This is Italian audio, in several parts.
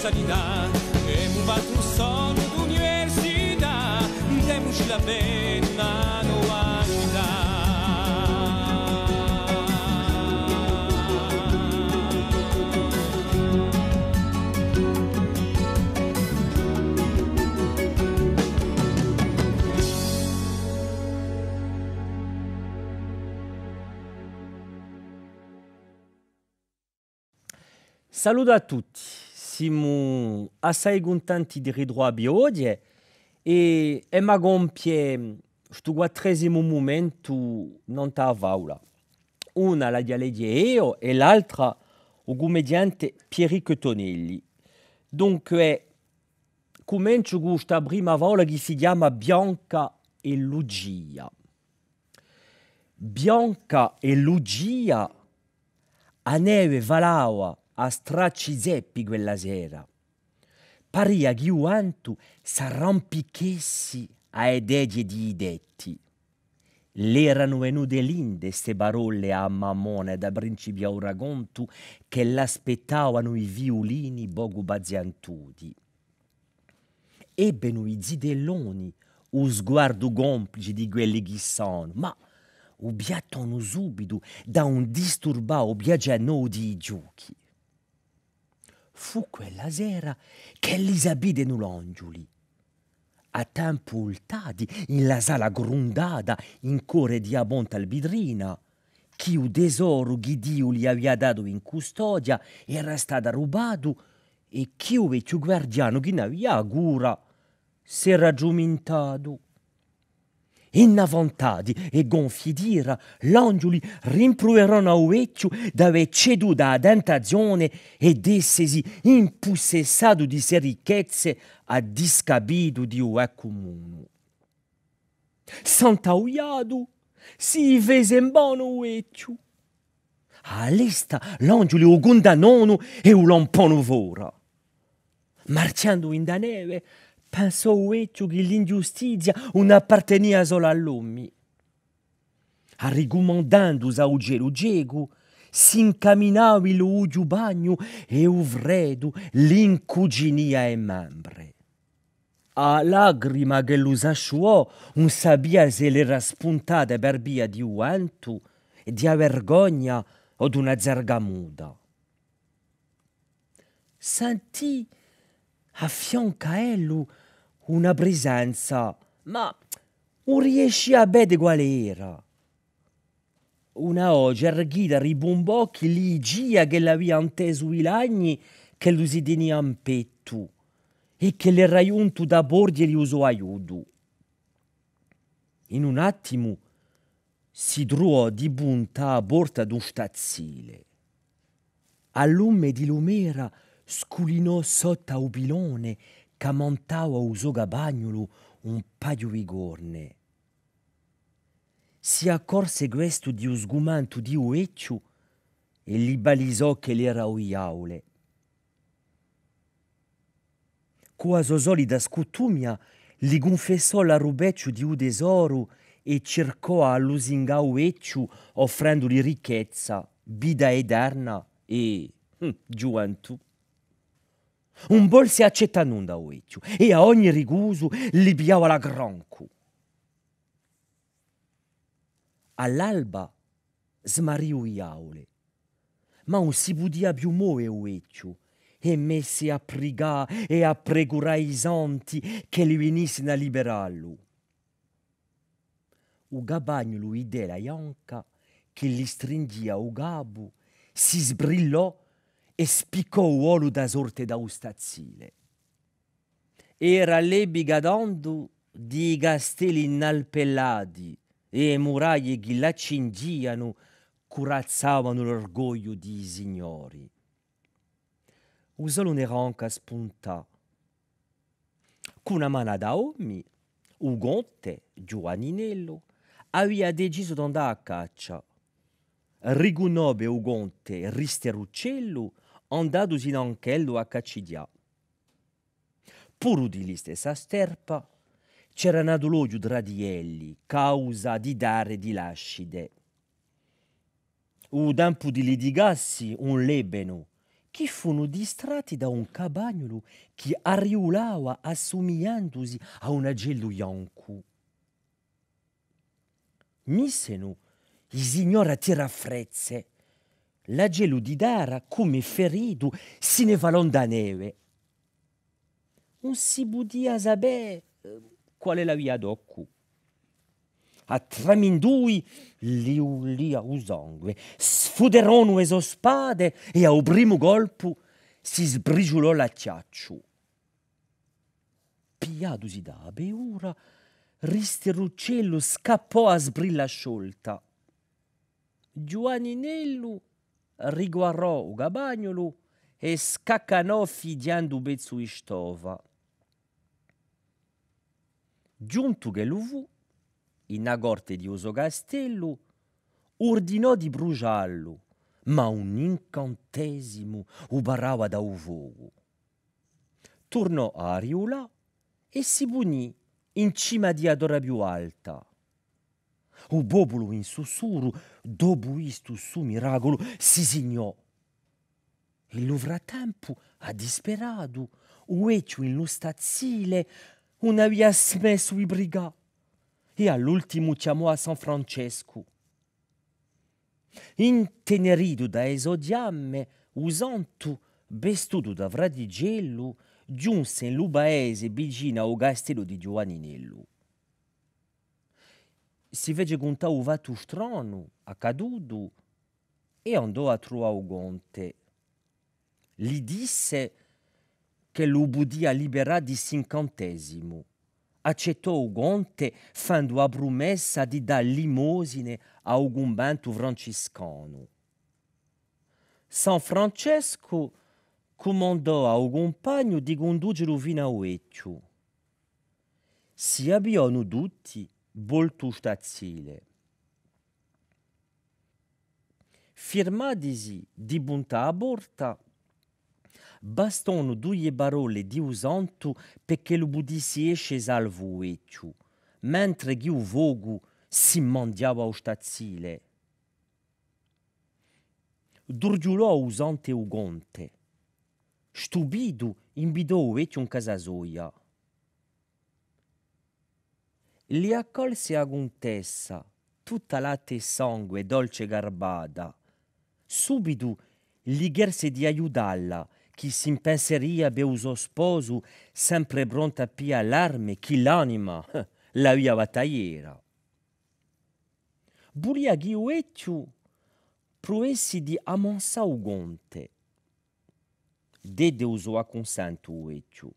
sanidad, hemos un solo de universidad, demos la pena no ayudar. Saluto a tutti, siamo assai contenti di ritrovarvi oggi e mi compie questo 4° momento non a aula. Una la dialeggia io e l'altra il commediante Pierico Tonelli. Dunque, comincio con questa prima aula che si chiama Bianca e Lucia. Bianca e Lucia a neve valava a stracci zeppi quella sera. Paria che quanto s'arrampichessi ai degli di detti. L'erano venute linde ste parole a Mammone da principio a racconto che l'aspettavano i violini poco bazziantuti. Ebbero i zitelloni o sguardo complice di quelli che sono, ma ubbiattono subito da un disturbato piagiano di giochi. Fu quella sera che Elisabetta l'Angiuli, a tempo ultati in la sala grondata in core di Abonta Albidrina, che il tesoro che Dio gli aveva dato in custodia era stato rubato e che il vecchio guardiano che ne aveva cura si era giumentato. Innavantati e gonfi d'ira, l'Angiuli rimproverano a vecchio d'aver ceduto alla tentazione ed essesi impossessato di se ricchezze a discapito di un comune. Sant'auiato, si fece in buono vecchio. All'esta l'Angiuli lo condannano e lo lampano fuori. Marciando in da neve, pensò vecchio che l'ingiustizia non apparteneva solo all'uomo. Arrigomandandosi a gelo gego, si incamminava il uggio bagno e il freddo l'incuginia e membre. A lagrima che lo asciugò, non sapeva se l'era spuntata per via di vento, di vergogna o di una zargamuda. Sentì a fianco a lui una presenza, ma non riesce a vedere quale era. Una oggi erghita ribombocchi l'igia che l'aveva inteso i lagni che lo si tenia in petto e che le raiunto da bordi e gli usò aiuto. In un attimo si trovò di punta a porta d'un stazzile. Al lume di lumera sculinò sotto a un pilone che montava al suo capagnolo un paio di corne. Si accorse questo di un sgumento di un vecchio e gli balisò che l'era oiaule. Con la sua solita scuttumia gli confessò la rubeccio di un tesoro e cercò a lusingare un vecchio offrendogli ricchezza, vita eterna e gioventù. Un bol si accetta non da vecchio e a ogni ricuso gli piava la granco. All'alba smariò i aule, ma non si podia più muovere il vecchio e messe a pregare e a pregurare i santi che li venissero a liberarlo. Il capagnolo idea la ianca che gli stringia il capo, si sbrillò e spiccò l'uolo da sorte da un stazzile. Era l'ebiga tanto di castelli innalpellati e muraglie che la cingiano corazzavano l'orgoglio dei signori. Un solo ne ranca spuntà. Con una mano da uomini, un gonte, Giovanninello, aveva deciso di andare a caccia. Riconobbe un gonte Risteruccello andatosi in anchello a caccidia. Pur di stessa sterpa, c'era nato l'odio tra di elli, causa di dare di lascide. O tempo di litigassi un lebeno, che furono distratti da un cabagnolo che arriulava assomigliandosi a un agello bianco. Miseno, i signori a tirafrezze. L'agello di Dara, come ferito, se ne va da neve. Non si podia sapere qual è la via d'occo. A tramindui li ulia o sangue, sfuderono le spade e al primo colpo si sbriciolò l'acciaccio. Piadosi da beura, Risteruccello scappò a sbrilla sciolta. Giovanninello riguardò il gabagnolo e scaccanò fidiando bezzo di stova. Giunto che lo fu, in agorte di uso castello, ordinò di bruciarlo, ma un incantesimo ubarava da un fuoco. Tornò a Riula e si punì in cima di adora più alta. O popolo in sussurro, dopo visto su miracolo, si signò. E lo frattempo, a disperato, o eccio in lo stazzile, non aveva smesso i brigà. E all'ultimo chiamò a San Francesco. Intenerito da esodiamme, usanto, vestuto da fradigello, giunse in lo paese vicino al castello di Giovanninello. Si fece contare un fatto strano, accaduto, e andò a trovare il conte. Gli disse che lo podia liberare di 50. Accettò il conte, facendo la promessa di dare limosine a un convento francescano. San Francesco comandò a un compagno di condurlo fino a Oecchio. Si abbiano tutti volto stazzile. Firmatisi di bontà a porta, bastano 2 parole di usanto perché lo potessi esce salvo Oecchio, mentre che il vogo si mangiava o stazzile. Durgiulò usante o conte. Stupido, invitò Oecchio in casa sua. Li accolse a contessa, tutta latte e sangue, dolce garbata. Subito gli chiese di aiutarla, chi si impenseria per il suo sposo, sempre pronta a pia l'arme, chi l'anima, la via battagliera. Volia che Oecchio provessi di ammansare il conte. Dede il suo acconsento Oecchio.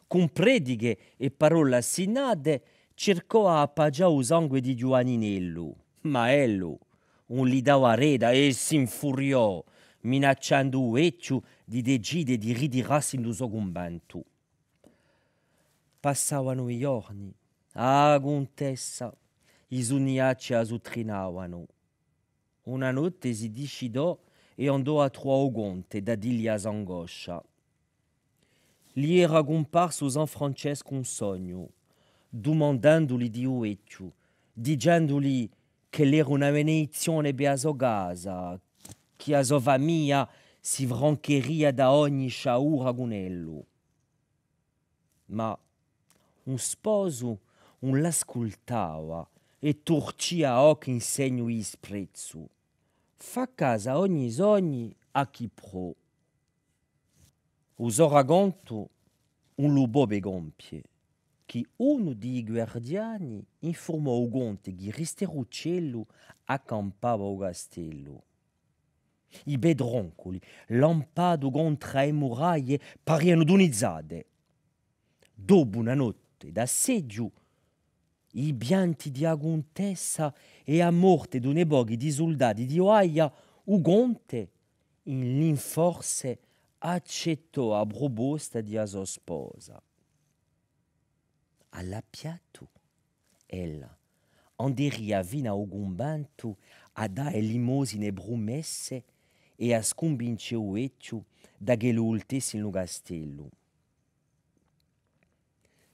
Con prediche e parole assinate, cercò a appaggiare il sangue di Giovanninello, ma ello non gli dava reda e si infuriò, minacciando Oecchio di decidere di ritirarsi in suo convento. Passavano i giorni, contessa, i sogniacci asottrinavano. Una notte si decidò e andò a trovare il conte da dirgli a angoscia. Gli era comparso San Francesco un sogno, domandandogli di Oecchio, dicendogli che l'era una benedizione per la sua casa, che la sua famiglia si francheria da ogni sciagura con ello. Ma un sposo non l'ascoltava e torcia occhi in segno di sprezzo. Fa casa ogni sogni a chi pro. Uso racconto un lupo be gompie, che uno dei guardiani informò il conte che Risteruccello accampava al castello. I bedroncoli, lampado contro le muraglie, pariano dunizzate. Dopo una notte d'assedio, i pianti di contessa e a morte di un pochi di soldati di Oaia, il conte, in l'inforse, accettò la proposta di sua sposa. All'appiatto, ella anderia fino al convento a dare limosine promesse e a sconvincere Oecchio da che lo ultesse in castello.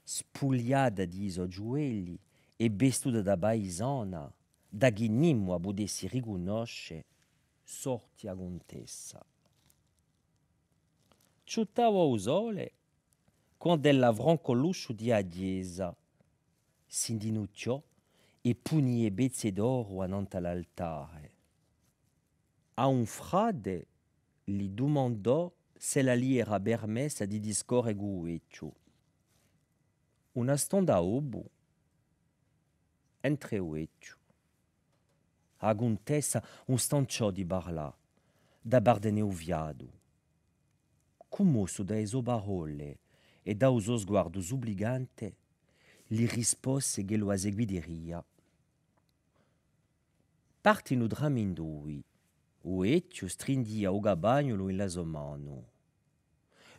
Spogliata di suoi gioielli e vestuta da paesana, da che nimmo potesse riconoscere, sorti a contessa. ciuttava o sole, quando l'avrò con l'uscio di Adiesa, si indinucciò e punì bezze d'oro annanti all'altare. A un frade gli domandò se la lì era permessa di discorrere gueccio. Una stonda obo, entre ueccio. A Guntessa un stanciò di barlà, da bardene uviado. Commosso da eso parole e da uso sguardo obbligante, gli rispose che lo eseguideria. Partino dramindui, ueccio strindia o gabagnolo in la sua mano.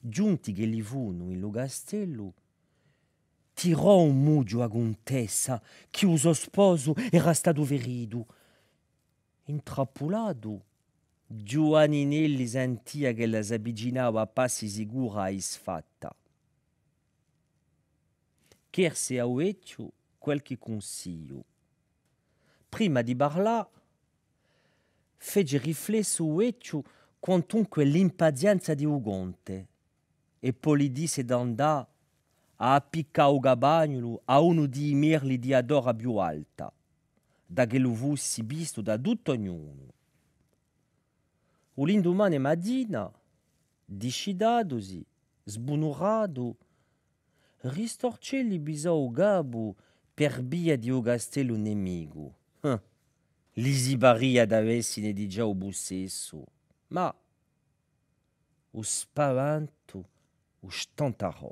Giunti che li vuno in lo castello, tirò un mugio a Guntessa che uso sposo era stato verido. Intrappolato, Giovanninelli sentia che la s'avvicinava a passi sicura e sfatta. Chiese a ueccio qualche consiglio. Prima di parlare, fece riflesso ueccio quantunque l'impazienza di Ugonte e poi gli disse d'andare a appiccare o gabagnolo a uno di merli di adora più alta, da che lo fossi visto da tutto ognuno. O l'indomani mattina, discidadosi, sbunurato, ristorcelli bisò o gabo per via di o castello nemico. Li sibaria d'avessine di già o bussesso, ma o spavento o stantarò.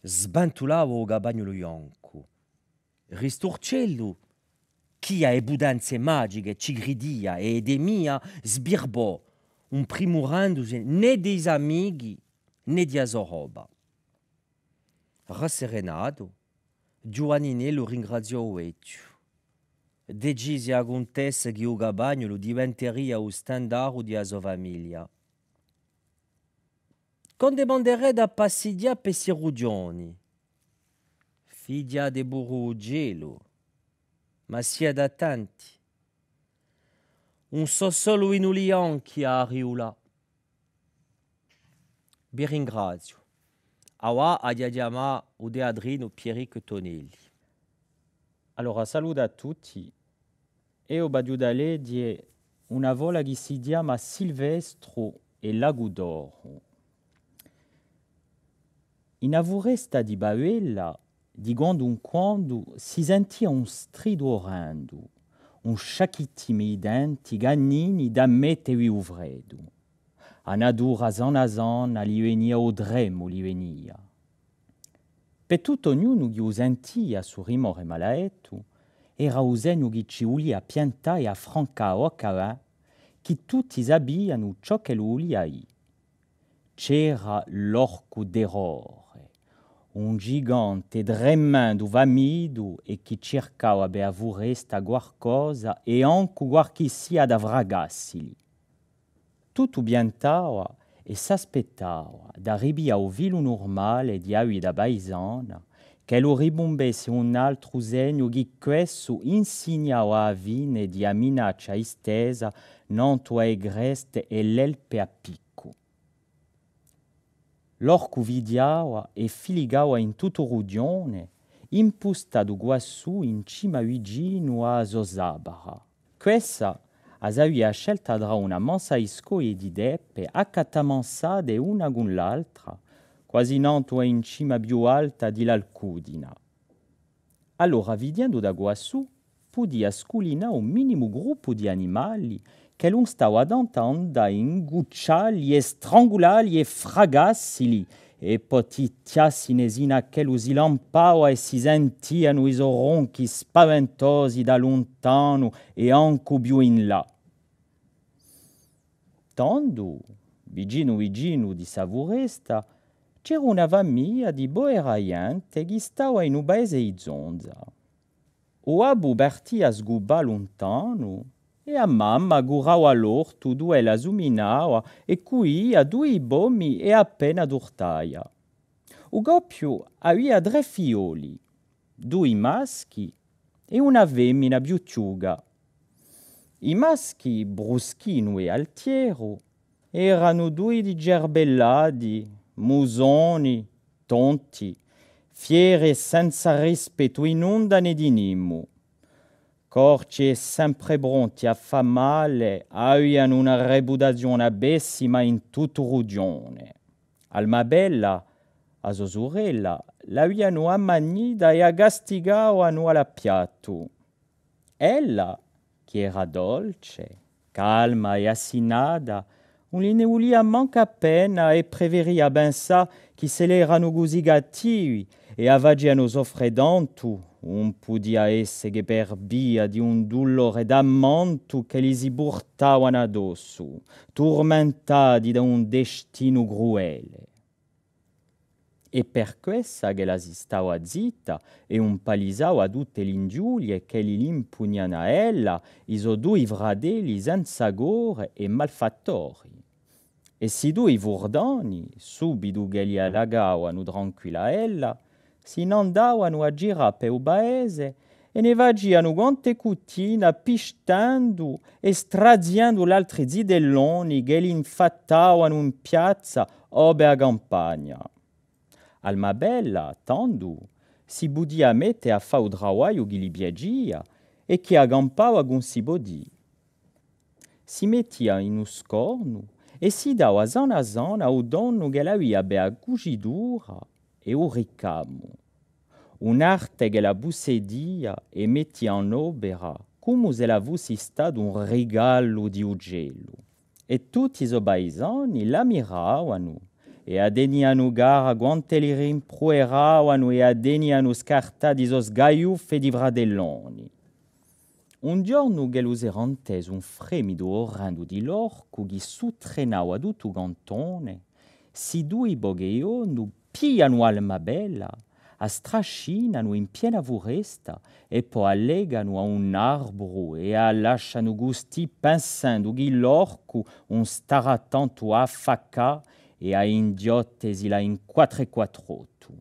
Sbantulava o gabagnolo ianco. Ristorcello, chi a ebudanze magiche ci gridia e edemia sbirbò, un primurandosi né dei amighi né di roba. Rasserenato, Giovanninello ringraziò ueccio. Decise a Guntessa che o gabagnolo diventeria o standaro di sua famiglia. Condemanderei da passidia per Sirugioni, figlia de Burugelo, ma sia da tanti. Un so solo in ulianchi a Riula. Vi ringrazio. Awa a chiamare o de Adrino Pierico Tonelli. Allora, saluto a tutti. Io voglio dare di una vola che si chiama Silvestro e Lago d'Oro. In avuresta di Bauella, di quando in quando, si sentia un strido orrendo, un sciacchittime i denti, gagnini da mettere uvredo. A natura zan, li venia o dremo li venia. Per tutto ognuno che sentia su rimore malaetto, era o segno che ci ulia piantare e affrancare a cavà, che tutti sapevano ciò che lo uliai. C'era l'orco d'errore, un gigante tremendo vamido e che cercava per avuresta qualcosa e anche qualche sia da vragassili. Tutto piantava e s'aspettava d'arrivare al vilo normale di avi da paesana che lo ribombesse un altro segno che questo insegnava a vine di a minaccia estesa nanto a egreste e l'elpe a picco. L'orco vidiava e filigava in tutto rudione, impostato quassù in cima vicino a Zosabara. Questa aveva scelta tra una mansa iscoe di deppe accatamansate una con l'altra, quasi nanto in cima più alta di l'Alcudina. Allora, vedendo da quassù, podia sculinare un minimo gruppo di animali che non stava d'antanda ingucciarli e strangularli e fragassili e potitiassine sino a che lo si lampava e si sentiano i ronchi spaventosi da lontano e anche più in là. Tanto, vicino di Savuresta, c'era una famiglia di boeraiante che stava in un paese di zonza. O abu partia sguba lontano e a mamma gurava l'orto dove la zuminava e cuia due bomi e appena d'ortaia. O goppio aveva 3 figlioli, 2 maschi e una femmina più ciuga. I maschi bruschino e altiero, erano due di gerbellati, musoni, tonti, fieri e senza rispetto in onda né di nimmo. Corci e sempre pronti a fa male, avevano una reputazione bessima in tutto Rugione. Almabella, a sua sorella, l'avevano ammanita e castigavano alla piatto. Ella, che era dolce, calma e assinata, non ne volia manca appena e preferia pensare che se l'erano così cattivi e avevano soffredanto, non podia essere per via di un dolore d'ammanto che gli si portavano addosso, tormentati da un destino cruele. E per questo che la si stava zitta e un palisava tutte le ingiurie che gli impugnano a ella i suoi due fratelli senza gore e malfattori. E si due vordani, subito che gli allagavano tranquilla ella, si andavano a girare per il paese e ne facevano quante cucine pistando e straziando gli altri zidelloni che li infattavano in piazza o per campagna. Almabella, tanto, si podia mettere a fare il lavoro che gli piaceva e che aggampava con si podì. Si metteva in un scorno e si dava zona a zona al donno che l'aveva per cucidura e un ricamo. Un'arte che la possedia e metteva in opera come se la fosse stato un regalo di uccello. E tutti i paesani la miravano e adeniano gara quante li rimproveravano e adeniano scartati i sgaiuffi di fratelloni. Un giorno che lo era inteso un fremito orrendo di l'orco che suttrenava tutto il cantone, si due bogheiono pigliano Almabella, a strascinano in piena foresta e poi allegano a un arboro e a lasciano gusti pensando che l'orco non starà tanto a facca e a indiottesi la in 448.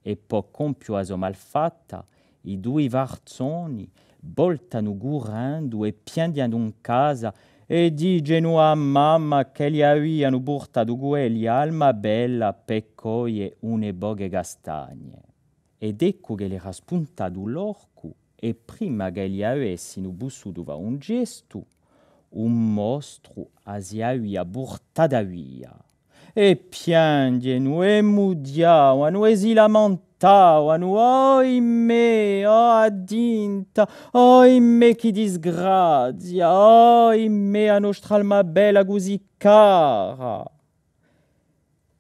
E poi compio a sua malfatta, i due varzoni voltano gurando e piangiando in casa e dicono a mamma che gli avevano portato quelli Almabella, peccoi e une boghe castagne. Ed ecco che l'era spuntato l'orco e prima che gli avessero bussuto va un gesto, un mostro si aveva portato via. E piangevano e mudiavano e si lamentavano, oimè, oh addinta, oimè che disgrazia, oimè a nostra Almabella così cara.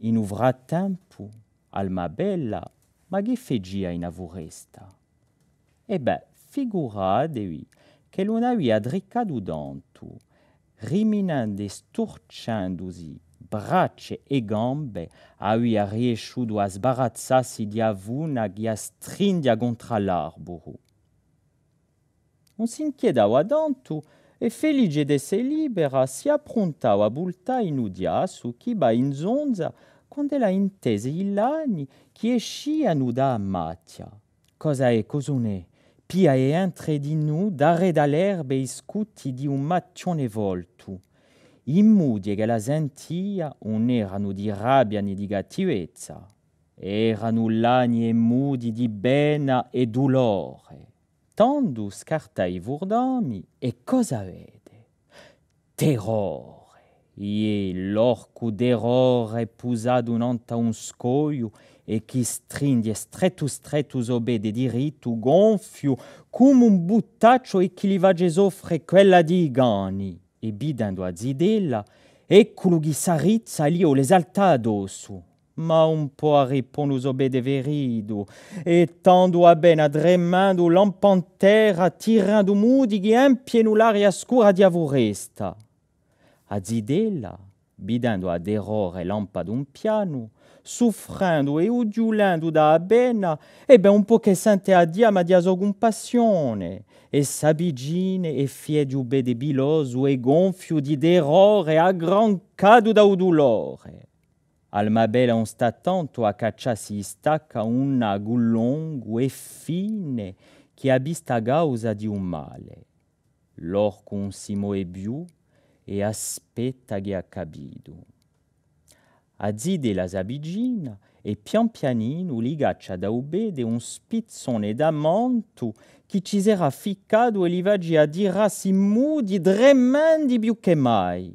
In un frattempo, Almabella, ma che faceva in foresta? E beh, figuratevi che non aveva driccato tanto, riminando e storcendosi braccia e gambe, aveva riuscito a sbarazzarsi di avuna che a stringia contro l'arboro. Non si inchiedava tanto e felice di essere libera si approntava a buttare in udiasso chi va in zonza quando la intese i lani che esciano da macchia. Cosa è, cosa non è? Pia e entre di nu, dare dall'erba e scuti di un maccione volto. I mudi che la sentia non erano di rabbia né di cattivezza, erano lani e mudi di pena e dolore. Tanto scarta i vordami e cosa vede? Terrore. E l'orco d'errore posato nanta un scoglio e che stringe stretto sobede diritto, gonfio, come un buttaccio e che gli va a soffre quella di gani. E bidando a zidella, eccolo che s'arrizza lì o l'esalta addosso. Ma un po' a ripono bede verido, e tanto a ben adremando lampantera, tirando mudi che empieno l'aria scura di avoresta. A zidella, bidando ad errore lampa d'un piano, soffrendo e udiulando da bena, e ben un po' che sente a dia ma dia sua compassione, e s'abigine e fiedio bede biloso e gonfio di derrore aggrancato da dolore. Almabella non sta tanto a cacciarsi stacca un nago lungo e fine che ha vista a causa di un male. L'orco non si muove più e aspetta che ha capito. Azzide la sabigina e pian pianino li gaccia da ubede un spizzone da manto che ci sarà ficcato e li vaggi a dire si mudi tremandi più che mai.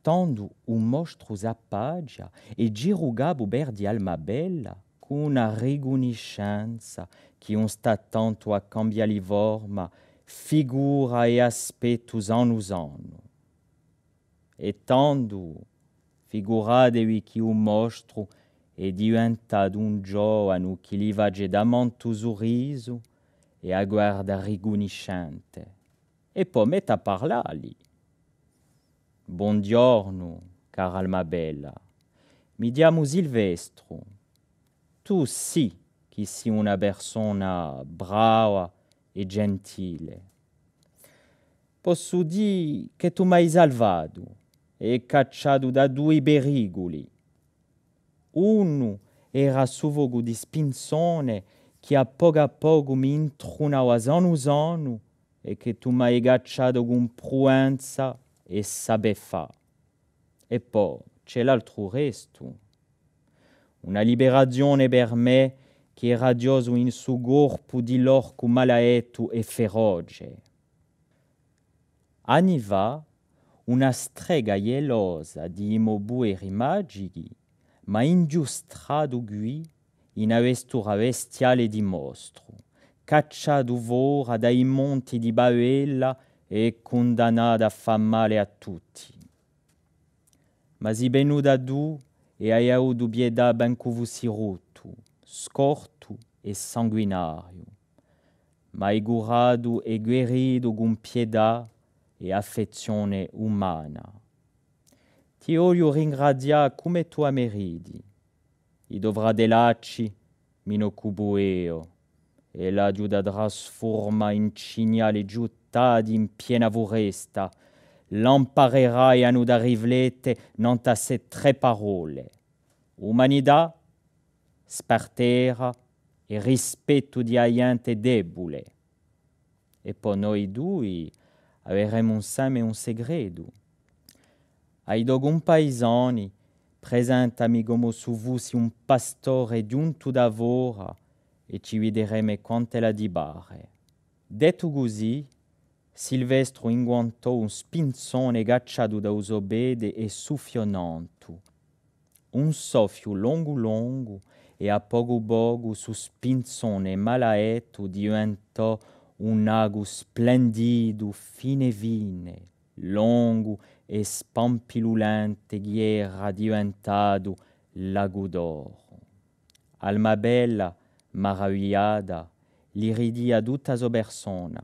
Tanto un mostro s'appaggia e girugabo berdi alma bella con una riconoscenza che non sta tanto a cambiare forma, figura e aspetto usano. E tanto figuratevi che un mostro è diventato un giovane che li vagge da manto sorriso e a guarda riconoscente. E poi mette a parlare. Buongiorno, cara alma bella. Mi chiamo Silvestro. Tu sì che sei una persona brava e gentile. Posso dire che tu mi hai salvato e cacciato da due pericoli. Uno era sufogo di spinzone che a poco mi intronava zanu e che tu mi hai cacciato con pruenza e sape fa. E poi c'è l'altro resto. Una liberazione per me che è radioso in suo corpo di l'orco malaetto e feroce. Anni fa, una strega gelosa di immobili magici m'ha ingiustrato qui in avestura bestiale di mostro, cacciato fuori dai monti di Bavella e condannato a far male a tutti. Ma si venuta tu e hai avuto pietà ben che fossi rotto, scorto e sanguinario. Ma hai curato e guarito con pietà e affezione umana. Ti voglio ringraziare come tu meriti. I dovrà delacci, mi occupo io, e la giuda trasforma in cignali giuttati in piena foresta. L'imparerai a non da riflettere non ta se tre parole. Umanità, spartera e rispetto di gente debole. E poi noi due avremo insieme un segreto. Ai dogon paesani, presentami come se fossi un pastore giunto da vora e ci vedremo quante la di bare. Detto così, Silvestro inguantò un spinzone gacciato da usobede e suffionanto. Un soffio lungo e a poco su spinzone malaetto diventò un ago splendido, fine, lungo e spampilulente che era diventato lago d'oro. Alma bella, maravigliata, li ridia tutta sua persona.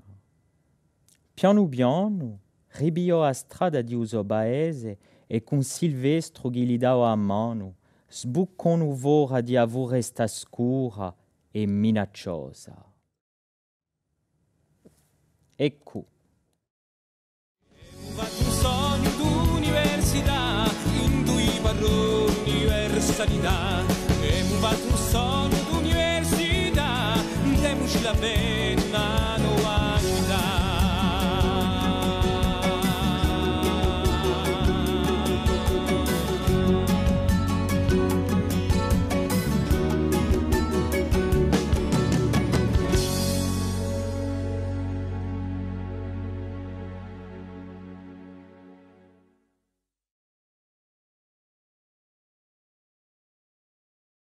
Piano ribiò a strada di uso paese e con Silvestro che gli dava a mano, sbuccò fuori di avere sta scura e minacciosa. Ecco. Un sogno d'università, in due parole universalità. E un sogno d'università, democi la pena.